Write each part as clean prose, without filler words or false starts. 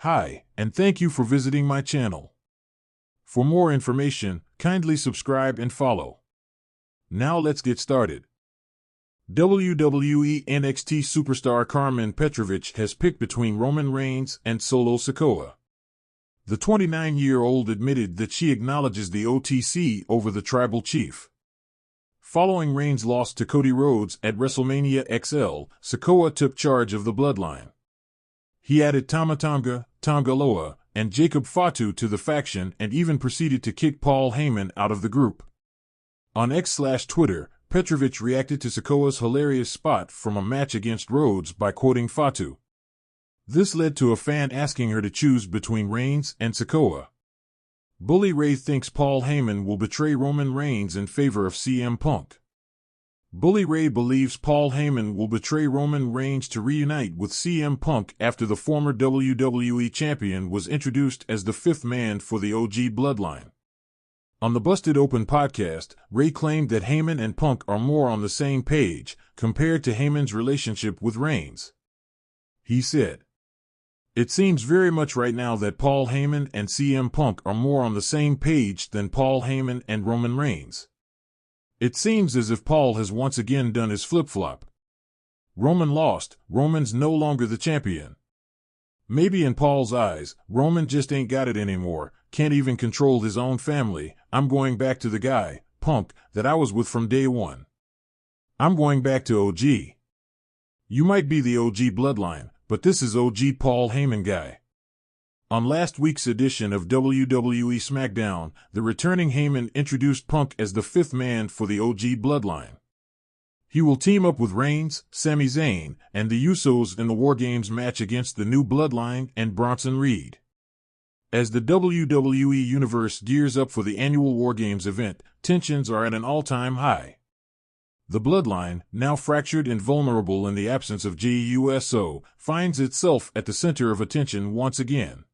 Hi, and thank you for visiting my channel. For more information, kindly subscribe and follow. Now let's get started. WWE NXT superstar Karmen Petrovic has picked between Roman Reigns and Solo Sikoa. The 29-year-old admitted that she acknowledges the OTC over the tribal chief. Following Reigns' loss to Cody Rhodes at WrestleMania XL, Sikoa took charge of the bloodline. He added Tama Tonga, Tonga Loa, and Jacob Fatu to the faction and even proceeded to kick Paul Heyman out of the group. On X/Twitter, Petrovic reacted to Sikoa's hilarious spot from a match against Rhodes by quoting Fatu. This led to a fan asking her to choose between Reigns and Sikoa. Bully Ray thinks Paul Heyman will betray Roman Reigns in favor of CM Punk. Bully Ray believes Paul Heyman will betray Roman Reigns to reunite with CM Punk after the former WWE champion was introduced as the fifth man for the OG bloodline. On the Busted Open podcast, Ray claimed that Heyman and Punk are more on the same page compared to Heyman's relationship with Reigns. He said, "It seems very much right now that Paul Heyman and CM Punk are more on the same page than Paul Heyman and Roman Reigns. It seems as if Paul has once again done his flip-flop. Roman lost, Roman's no longer the champion. Maybe in Paul's eyes, Roman just ain't got it anymore, can't even control his own family. I'm going back to the guy, Punk, that I was with from day one. I'm going back to OG. You might be the OG bloodline, but this is OG Paul Heyman guy." On last week's edition of WWE SmackDown, the returning Heyman introduced Punk as the fifth man for the OG bloodline. He will team up with Reigns, Sami Zayn, and the Usos in the War Games match against the New Bloodline and Bronson Reed. As the WWE Universe gears up for the annual War Games event, tensions are at an all-time high. The bloodline, now fractured and vulnerable in the absence of JUSO, finds itself at the center of attention once again.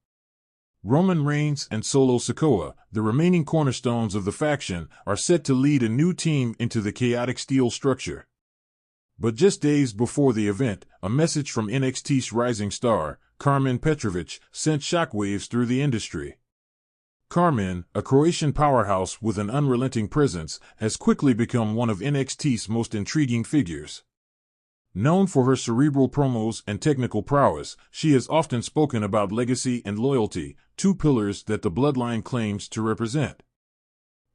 Roman Reigns and Solo Sikoa, the remaining cornerstones of the faction, are set to lead a new team into the chaotic steel structure. But just days before the event, a message from NXT's rising star, Karmen Petrovic, sent shockwaves through the industry. Karmen, a Croatian powerhouse with an unrelenting presence, has quickly become one of NXT's most intriguing figures. Known for her cerebral promos and technical prowess, she has often spoken about legacy and loyalty, two pillars that the bloodline claims to represent.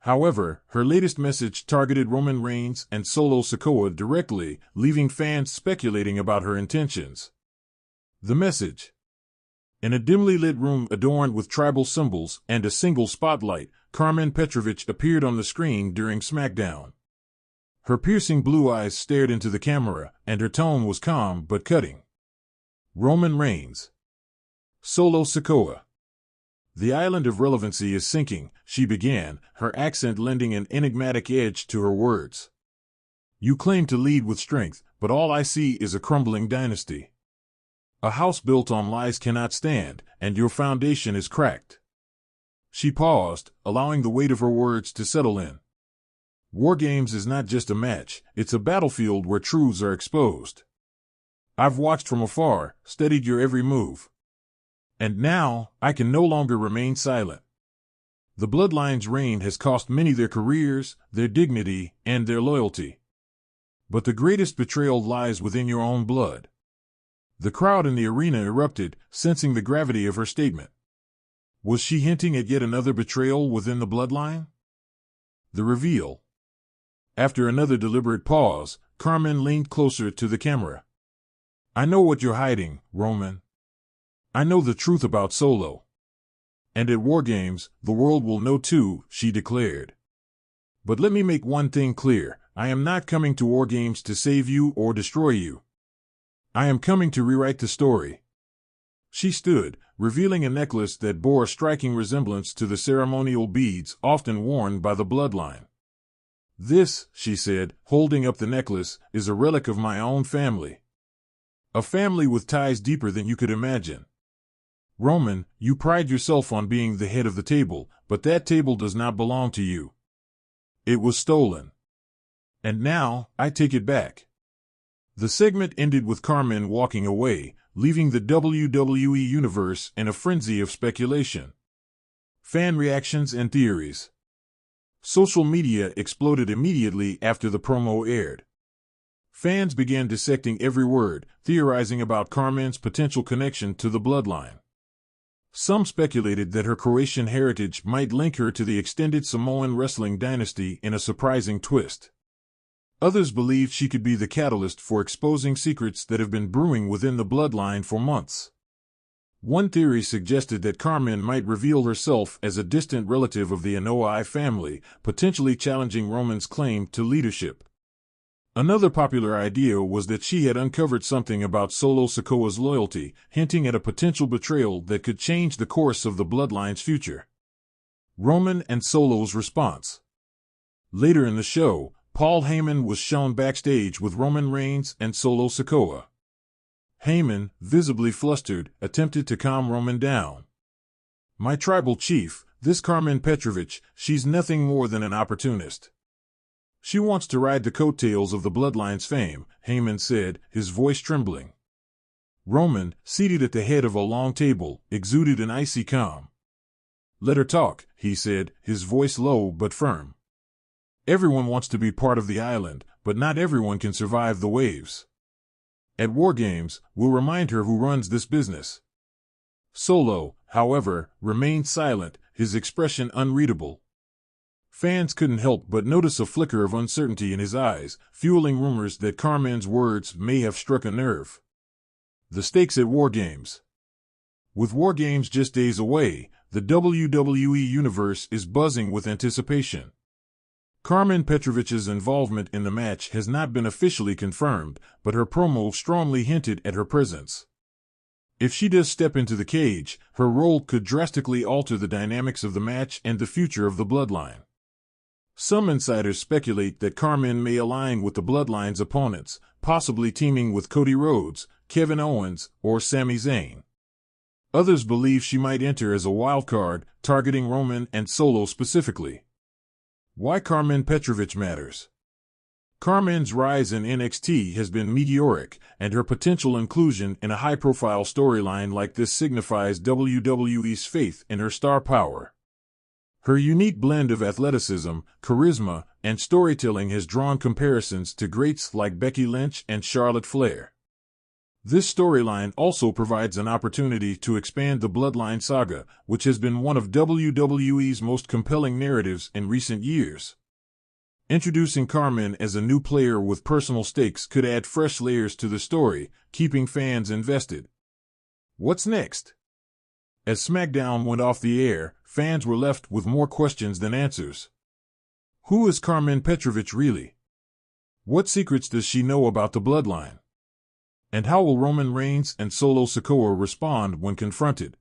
However, her latest message targeted Roman Reigns and Solo Sikoa directly, leaving fans speculating about her intentions. The message. In a dimly lit room adorned with tribal symbols and a single spotlight, Karmen Petrovic appeared on the screen during SmackDown. Her piercing blue eyes stared into the camera, and her tone was calm but cutting. Roman Reigns. Solo Sikoa. "The island of relevancy is sinking," she began, her accent lending an enigmatic edge to her words. "You claim to lead with strength, but all I see is a crumbling dynasty. A house built on lies cannot stand, and your foundation is cracked." She paused, allowing the weight of her words to settle in. War Games is not just a match, it's a battlefield where truths are exposed. I've watched from afar, studied your every move. And now, I can no longer remain silent. The bloodline's reign has cost many their careers, their dignity, and their loyalty. But the greatest betrayal lies within your own blood. The crowd in the arena erupted, sensing the gravity of her statement. Was she hinting at yet another betrayal within the bloodline? The reveal. After another deliberate pause, Karmen leaned closer to the camera. "I know what you're hiding, Roman. I know the truth about Solo. And at War Games, the world will know too," she declared. "But let me make one thing clear, I am not coming to War Games to save you or destroy you. I am coming to rewrite the story." She stood, revealing a necklace that bore a striking resemblance to the ceremonial beads often worn by the bloodline. "This," she said, holding up the necklace, "is a relic of my own family. A family with ties deeper than you could imagine. Roman, you pride yourself on being the head of the table, but that table does not belong to you. It was stolen. And now, I take it back." The segment ended with Karmen walking away, leaving the WWE Universe in a frenzy of speculation. Fan reactions and theories. Social media exploded immediately after the promo aired. Fans began dissecting every word, theorizing about Karmen's potential connection to the bloodline. Some speculated that her Croatian heritage might link her to the extended Samoan wrestling dynasty in a surprising twist. Others believed she could be the catalyst for exposing secrets that have been brewing within the bloodline for months. One theory suggested that Karmen might reveal herself as a distant relative of the Anoa'i family, potentially challenging Roman's claim to leadership. Another popular idea was that she had uncovered something about Solo Sikoa's loyalty, hinting at a potential betrayal that could change the course of the bloodline's future. Roman and Solo's response. Later in the show, Paul Heyman was shown backstage with Roman Reigns and Solo Sikoa. Heyman, visibly flustered, attempted to calm Roman down. "My tribal chief, this Karmen Petrovic, she's nothing more than an opportunist. She wants to ride the coattails of the bloodline's fame," Heyman said, his voice trembling. Roman, seated at the head of a long table, exuded an icy calm. "Let her talk," he said, his voice low but firm. "Everyone wants to be part of the island, but not everyone can survive the waves. At War Games, we'll remind her who runs this business." Solo, however, remained silent, his expression unreadable. Fans couldn't help but notice a flicker of uncertainty in his eyes, fueling rumors that Karmen's words may have struck a nerve. The stakes at War Games. With War Games just days away, the WWE Universe is buzzing with anticipation. Karmen Petrovic's involvement in the match has not been officially confirmed, but her promo strongly hinted at her presence. If she does step into the cage, her role could drastically alter the dynamics of the match and the future of the bloodline. Some insiders speculate that Karmen may align with the bloodline's opponents, possibly teaming with Cody Rhodes, Kevin Owens, or Sami Zayn. Others believe she might enter as a wildcard, targeting Roman and Solo specifically. Why Karmen Petrovic matters. Karmen's rise in NXT has been meteoric, and her potential inclusion in a high-profile storyline like this signifies WWE's faith in her star power. Her unique blend of athleticism, charisma, and storytelling has drawn comparisons to greats like Becky Lynch and Charlotte Flair. This storyline also provides an opportunity to expand the Bloodline saga, which has been one of WWE's most compelling narratives in recent years. Introducing Karmen as a new player with personal stakes could add fresh layers to the story, keeping fans invested. What's next? As SmackDown went off the air, fans were left with more questions than answers. Who is Karmen Petrovic really? What secrets does she know about the bloodline? And how will Roman Reigns and Solo Sikoa respond when confronted?